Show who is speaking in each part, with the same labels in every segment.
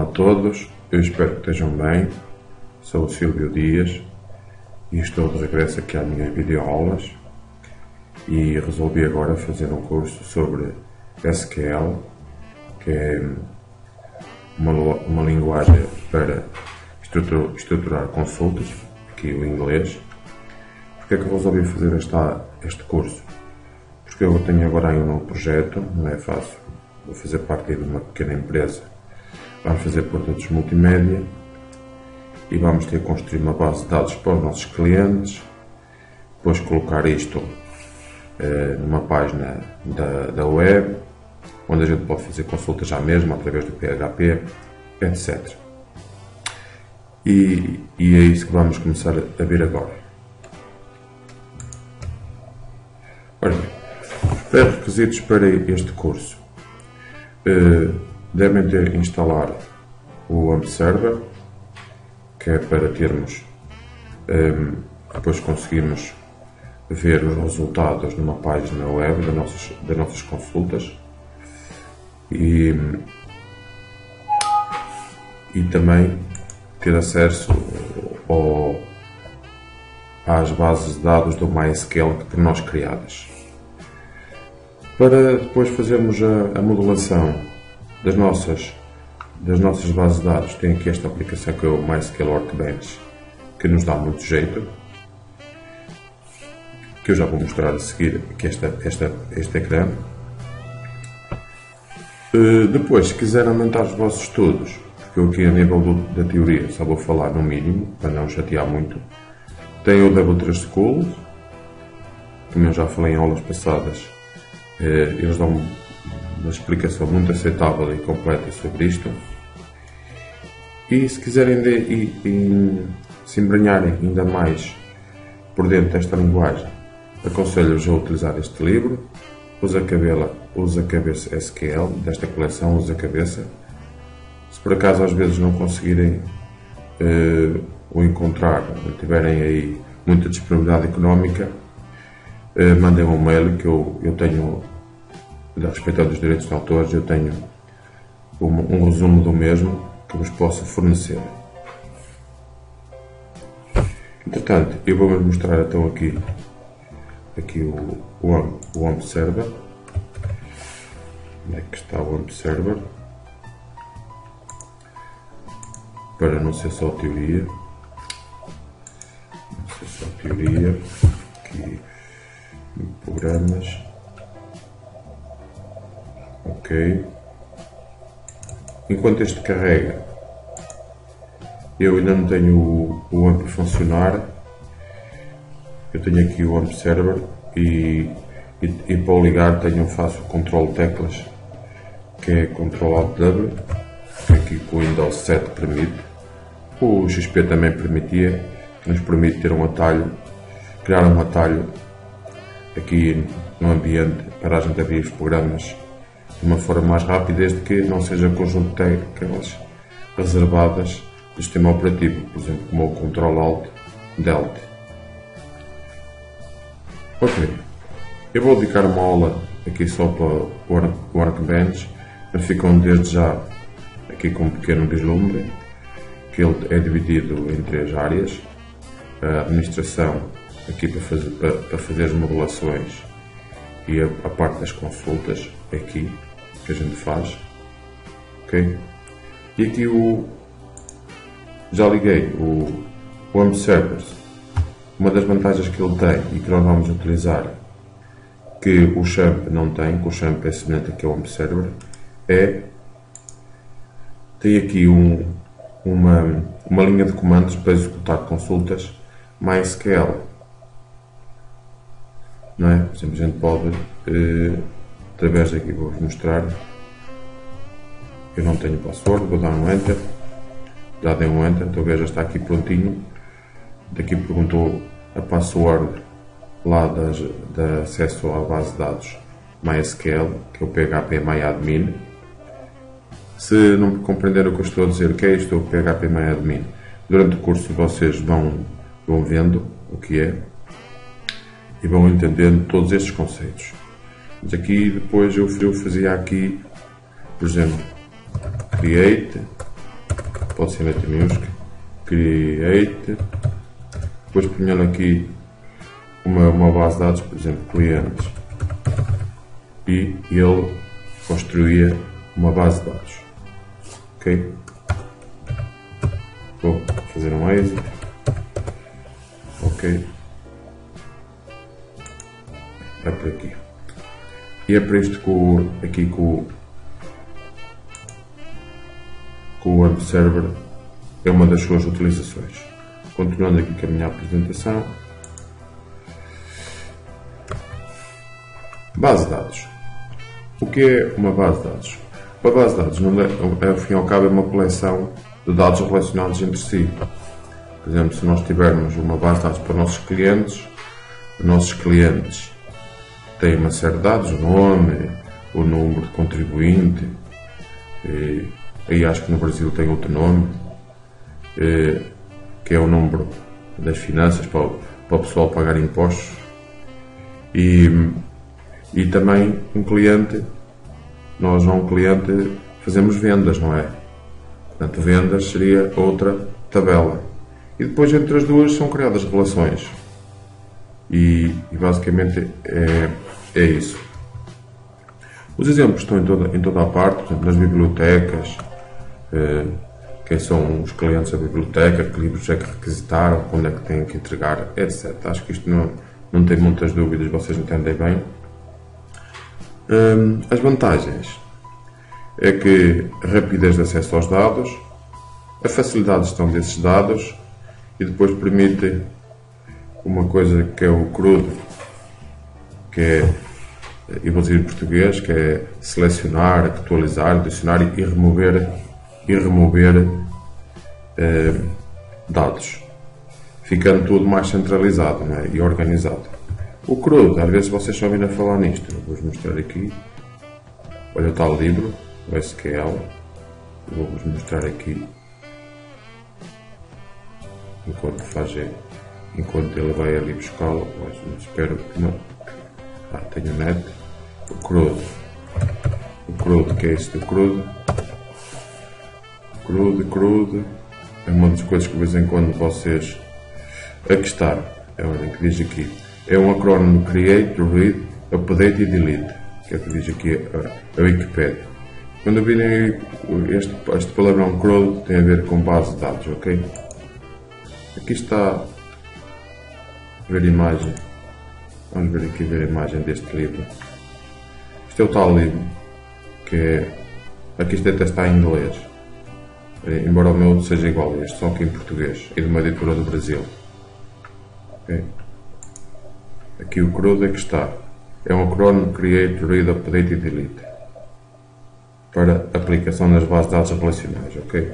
Speaker 1: Olá a todos, eu espero que estejam bem. Sou o Silvio Dias e estou de regresso aqui às minhas videoaulas e resolvi agora fazer um curso sobre SQL, que é uma linguagem para estruturar consultas, aqui o inglês. Porque é que eu resolvi fazer este curso? Porque eu tenho agora aí um novo projeto, não é fácil, vou fazer parte de uma pequena empresa. Vamos fazer produtos multimédia e vamos ter que construir uma base de dados para os nossos clientes, depois colocar isto numa página da web, onde a gente pode fazer consultas já mesmo através do PHP, etc. E é isso que vamos começar a ver agora. Ora bem, os pré-requisitos para este curso. Devem ter instalar o AMP Server, que é para termos, depois conseguirmos ver os resultados numa página web das nossas consultas e também ter acesso às bases de dados do MySQL por nós criadas. Para depois fazermos a modelação das nossas bases de dados, tem aqui esta aplicação que é o MySQL Workbench, que nos dá muito jeito, que eu já vou mostrar a seguir aqui este ecrã. Depois, se quiserem aumentar os vossos estudos, porque eu aqui a nível da teoria só vou falar no mínimo, para não chatear muito, tem o W3 School, como eu já falei em aulas passadas, eles dão uma explicação muito aceitável e completa sobre isto. E se quiserem se embrenharem ainda mais por dentro desta linguagem, aconselho-vos a utilizar este livro, Usa Cabeça SQL, desta coleção Usa Cabeça. Se por acaso às vezes não conseguirem o encontrar, não tiverem aí muita disponibilidade económica, mandem um mail que eu tenho, respeitando os direitos de autores, eu tenho um resumo do mesmo que vos posso fornecer. Entretanto, eu vou-vos mostrar então aqui o AMP Server. Onde é que está o AMP Server? Para não ser só teoria. Aqui em programas. Ok. Enquanto este carrega, eu ainda não tenho o AMP a funcionar. Eu tenho aqui o AMP Server e para o ligar faço o control teclas, que é Ctrl Alt W, que aqui com o Windows 7 permite. O XP também permitia, que nos permite ter um atalho, criar um atalho aqui no ambiente para a gente abrir os programas de uma forma mais rápida, desde que não seja conjunto de teclas reservadas do sistema operativo, por exemplo, como o Ctrl Alt Delta. Ok, eu vou dedicar uma aula aqui só para o Workbench, mas ficam desde já aqui com um pequeno vislumbre, que ele é dividido em 3 áreas. A administração, aqui para fazer as modulações, e a parte das consultas, aqui, que a gente faz. Ok? E aqui já liguei o AMP Servers. Uma das vantagens que ele tem e que nós vamos utilizar, que o Champ não tem, que o Champ é semelhante aqui ao AMP Server, tem aqui uma linha de comandos para executar consultas MySQL. Não é? Por exemplo, a gente pode, através daqui, vou-vos mostrar. Eu não tenho password, vou dar um Enter. Já dei um Enter, então já está aqui prontinho. Daqui perguntou a password lá de acesso à base de dados MySQL, que é o PHP MyAdmin. Se não compreender o que eu estou a dizer, o que é isto, o PHP MyAdmin, durante o curso vocês vão vendo o que é e vão entendendo todos estes conceitos. Mas aqui depois eu fazia aqui, por exemplo, create pode ser letra minúscula, create, depois ponhando aqui uma base de dados, por exemplo, clientes, e ele construía uma base de dados. Ok? Vou fazer um exit. Ok. É por aqui. E é para isto que o web server é uma das suas utilizações. Continuando aqui com a minha apresentação. Base de dados. O que é uma base de dados? Uma base de dados, ao fim e ao cabo, é uma coleção de dados relacionados entre si. Por exemplo, se nós tivermos uma base de dados para os nossos clientes têm uma série de dados, o nome, o número de contribuinte, e aí acho que no Brasil tem outro nome, que é o número das finanças para o pessoal pagar impostos, e também um cliente, nós a um cliente fazemos vendas, não é? Portanto, vendas seria outra tabela. E depois entre as duas são criadas relações. E basicamente é isso. Os exemplos estão em toda a parte, por exemplo, nas bibliotecas, quem são os clientes da biblioteca, que livros é que requisitaram, quando é que têm que entregar, etc. Acho que isto não tem muitas dúvidas, vocês entendem bem. As vantagens é que a rapidez de acesso aos dados, a facilidade de gestão desses dados e depois permite uma coisa que é o crudo, que é, eu vou dizer em português, que é selecionar, atualizar, adicionar e remover dados, ficando tudo mais centralizado, não é? E organizado. O crudo, às vezes vocês já ouviram falar nisto, eu vou-vos mostrar aqui. Olha o tal livro, o SQL, vou-vos mostrar aqui enquanto ele vai ali buscá-lo, mas espero que não. Tenho net. O crudo, que é isso do crudo? Crudo é uma das coisas que de vez em quando vocês. Aqui está, é o que diz aqui. É um acrónimo Create, Read, Update e Delete, que é o que diz aqui a Wikipedia. Quando virem este palavrão crudo, tem a ver com base de dados, ok? Aqui está a ver a imagem. Vamos ver aqui a imagem deste livro. Este é o tal livro, que é. Aqui isto até está em inglês, embora o meu seja igual a este, só que em português, e de uma editora do Brasil. Okay? Aqui o crudo é que está. É um acrónimo Create, Read, Update e Delete para aplicação nas bases de dados relacionais, ok?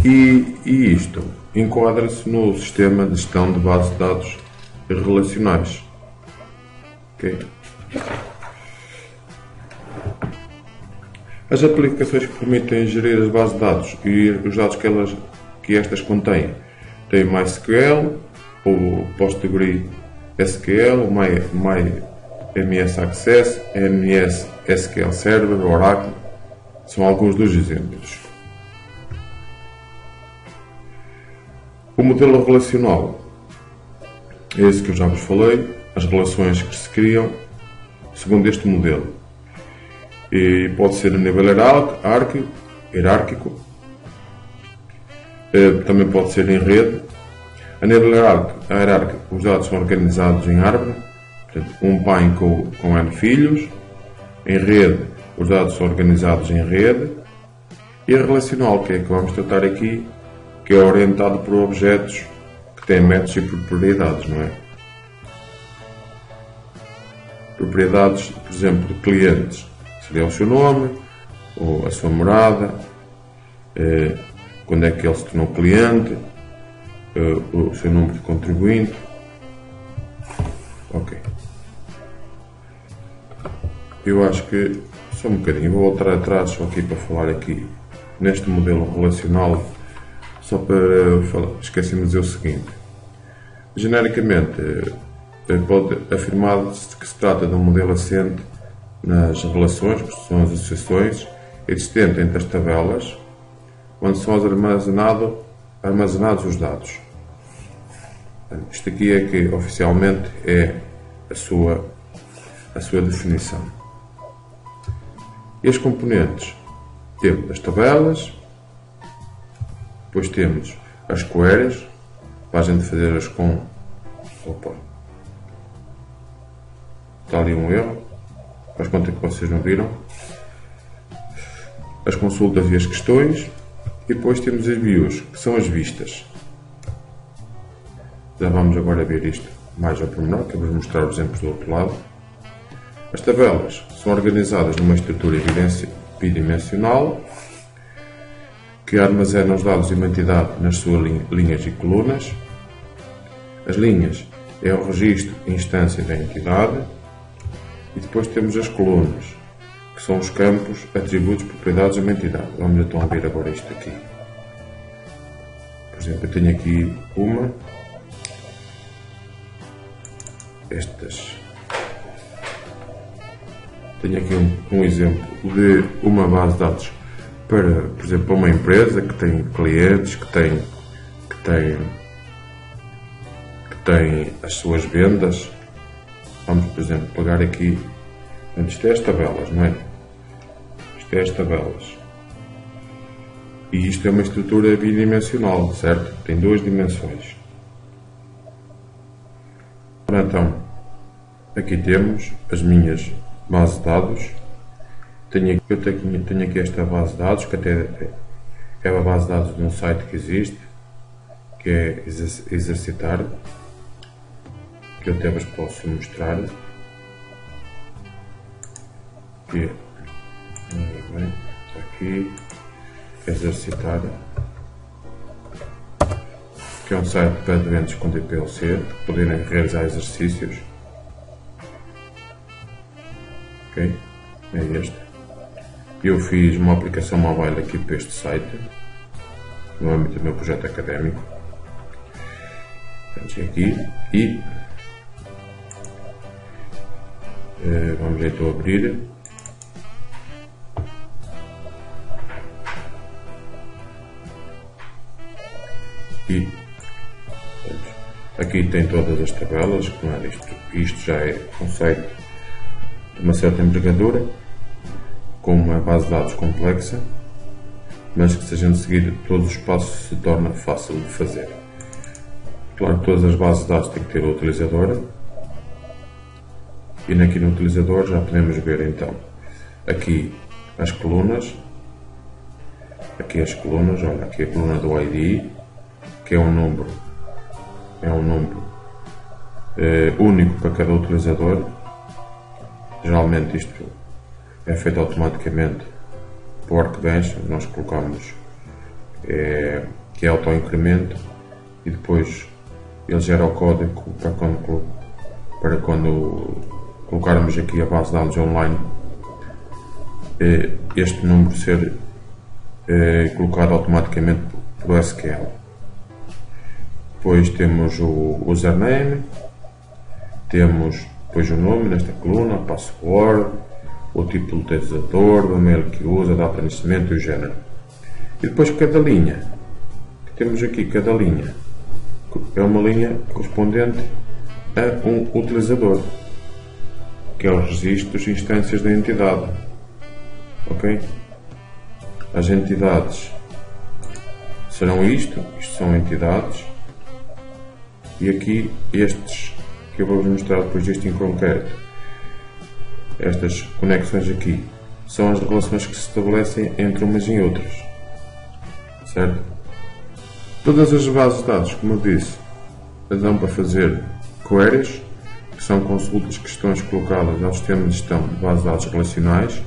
Speaker 1: E isto enquadra-se no sistema de gestão de bases de dados relacionais, ok? As aplicações que permitem gerir as bases de dados e os dados que estas contêm têm MySQL, ou PostgreSQL, o MS Access, MS SQL Server, Oracle, são alguns dos exemplos. O modelo relacional é esse que eu já vos falei, as relações que se criam segundo este modelo. E pode ser a nível hierárquico, também pode ser em rede. A nível hierárquico, os dados são organizados em árvore, portanto, um pai com N filhos. Em rede, os dados são organizados em rede. E a relacional, que é que vamos tratar aqui, que é orientado por objetos que têm métodos e propriedades, não é? Propriedades, por exemplo, de clientes, seria o seu nome, ou a sua morada, quando é que ele se tornou cliente, o seu número de contribuinte. Ok. Eu acho que, só um bocadinho, vou voltar atrás só aqui para falar aqui neste modelo relacional, só para falar, esqueci-me de dizer o seguinte. Genericamente, pode afirmar-se que se trata de um modelo assente nas relações, que são as associações, existentes entre as tabelas, onde são armazenados os dados. Isto aqui é que oficialmente é a sua definição. E as componentes? Temos as tabelas, depois temos as queries, para a gente fazer-as com... Opa! Está ali um erro, faz conta que vocês não viram. As consultas e as questões, e depois temos as views, que são as vistas. Já vamos agora ver isto mais ao pormenor, que eu vou mostrar os exemplos do outro lado. As tabelas são organizadas numa estrutura bidimensional, que armazena os dados de uma entidade nas suas linhas e colunas. As linhas é o registro e instância da entidade. E depois temos as colunas, que são os campos, atributos, propriedades de uma entidade. Vamos então ver agora isto aqui. Por exemplo, eu tenho aqui tenho aqui um exemplo de uma base de dados para, por exemplo, uma empresa que tem clientes, que tem as suas vendas. Vamos, por exemplo, pegar aqui, isto é as tabelas, não é? Isto é as tabelas. E isto é uma estrutura bidimensional, certo? Tem duas dimensões. Então, aqui temos as minhas bases de dados. Eu tenho aqui esta base de dados, que até é a base de dados de um site que existe, que é Exercitar, que eu até vos posso mostrar. Aqui, aqui Exercitar, que é um site para doentes com DPLC, para poderem realizar exercícios. Ok, é este. Eu fiz uma aplicação mobile aqui para este site, no âmbito do meu projeto académico. Vamos aqui e vamos então abrir. E aqui tem todas as tabelas, claro, isto já é um site de uma certa envergadura, com uma base de dados complexa, mas que se a gente seguir todos os passos se torna fácil de fazer. Claro que todas as bases de dados têm que ter o utilizador, e aqui no utilizador já podemos ver então aqui as colunas, olha, aqui a coluna do ID, que é um número único para cada utilizador. Geralmente isto é feito automaticamente por Workbench. Nós colocamos que é auto-incremento, e depois ele gera o código para quando colocarmos aqui a base de dados online, este número ser colocado automaticamente por SQL. Depois temos o username, temos depois o nome nesta coluna, password, o tipo do utilizador, o e-mail que usa, a data de nascimento e o género. E depois cada linha, que temos aqui, cada linha é uma linha correspondente a um utilizador, que é o registro das instâncias da entidade. Ok? As entidades serão isto são entidades, e aqui estes que eu vou-vos mostrar depois disto em concreto, estas conexões aqui são as relações que se estabelecem entre umas e outras, certo? Todas as bases de dados, como eu disse, dão para fazer queries, que são consultas, questões colocadas ao sistema de gestão de bases de dados relacionais,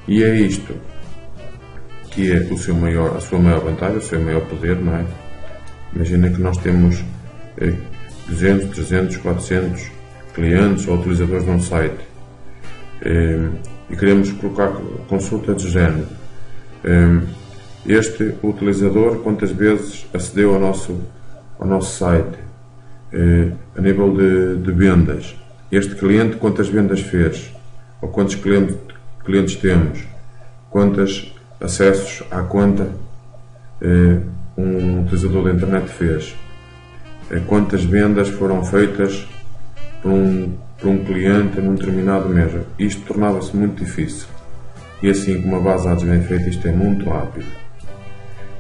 Speaker 1: e é isto que é a sua maior vantagem, o seu maior poder, não é? Imagina que nós temos 200, 300, 400 clientes ou utilizadores de um site, e queremos colocar consulta de género. Este utilizador quantas vezes acedeu ao nosso site, a nível de vendas, este cliente quantas vendas fez, ou quantos clientes temos, quantos acessos à conta um utilizador da internet fez, quantas vendas foram feitas por um cliente num determinado mês. Isto tornava-se muito difícil. E assim, com uma base de dados bem feita, isto é muito rápido.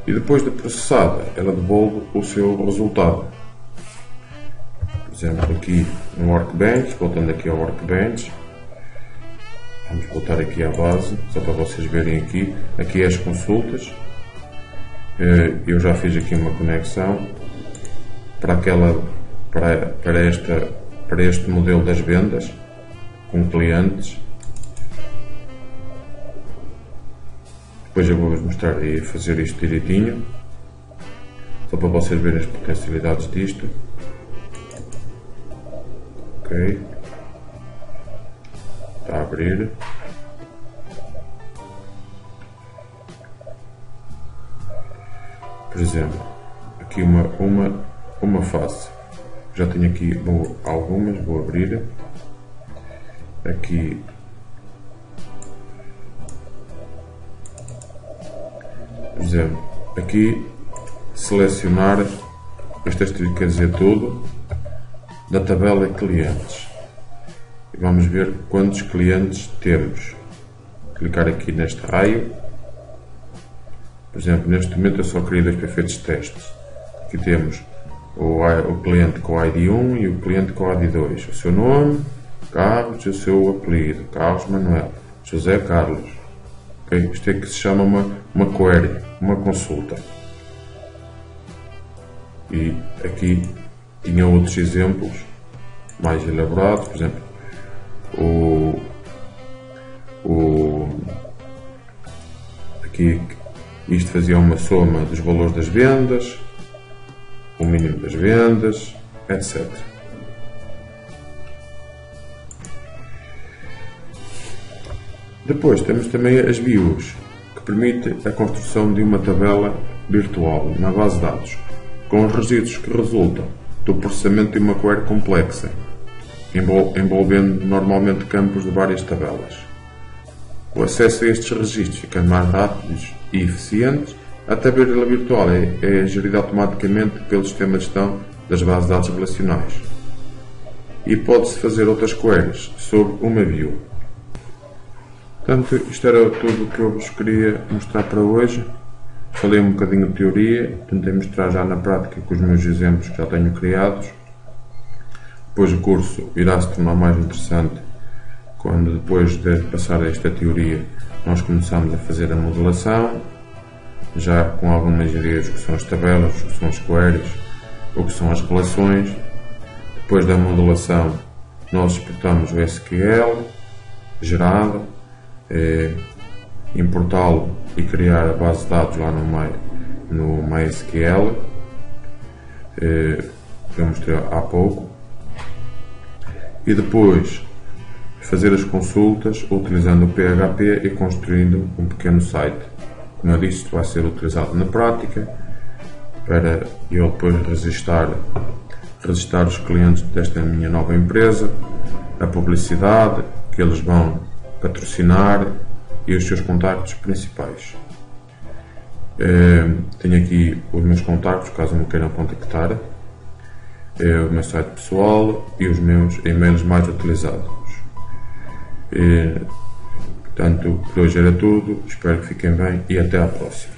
Speaker 1: E depois de processada, ela devolve o seu resultado. Por exemplo, aqui no Workbench, voltando aqui ao Workbench, vamos voltar aqui à base, só para vocês verem aqui. Aqui as consultas. Eu já fiz aqui uma conexão para este modelo das vendas com clientes. Depois eu vou-vos mostrar aí a fazer isto direitinho, só para vocês verem as potencialidades disto. Ok, está a abrir. Por exemplo, aqui uma face. Já tenho aqui algumas, vou abrir. Aqui por exemplo, aqui selecionar, este texto quer dizer tudo, da tabela clientes. E vamos ver quantos clientes temos. Clicar aqui neste raio. Por exemplo, neste momento eu só criei 2 perfeitos de testes. Aqui temos o cliente com o ID 1 e o cliente com o ID 2. O seu nome, Carlos, e o seu apelido, Carlos Manuel, José Carlos. Okay? Isto é que se chama uma query, uma consulta. E aqui tinha outros exemplos mais elaborados, por exemplo, aqui isto fazia uma soma dos valores das vendas, o mínimo das vendas, etc. Depois temos também as views, que permite a construção de uma tabela virtual na base de dados, com os registros que resultam do processamento de uma query complexa, envolvendo normalmente campos de várias tabelas. O acesso a estes registros fica mais rápido e eficiente. A tabela virtual é gerida automaticamente pelo sistema de gestão das bases de dados relacionais e pode-se fazer outras queries sobre uma view. Portanto, isto era tudo o que eu vos queria mostrar para hoje. Falei um bocadinho de teoria, tentei mostrar já na prática com os meus exemplos que já tenho criados. Depois o curso irá se tornar mais interessante quando, depois de passar esta teoria, nós começamos a fazer a modelação, já com algumas ideias do que são as tabelas, o que são as queries, o que são as relações. Depois da modelação, nós exportamos o SQL gerado, importá-lo e criar a base de dados lá no MySQL, que eu mostrei há pouco, e depois fazer as consultas utilizando o PHP e construindo um pequeno site. Como eu disse, isto vai ser utilizado na prática para eu depois registrar os clientes desta minha nova empresa, a publicidade que eles vão patrocinar e os seus contactos principais. Tenho aqui os meus contactos, caso me queiram contactar, o meu site pessoal e os meus e-mails mais utilizados. Portanto, por hoje era tudo, espero que fiquem bem e até à próxima.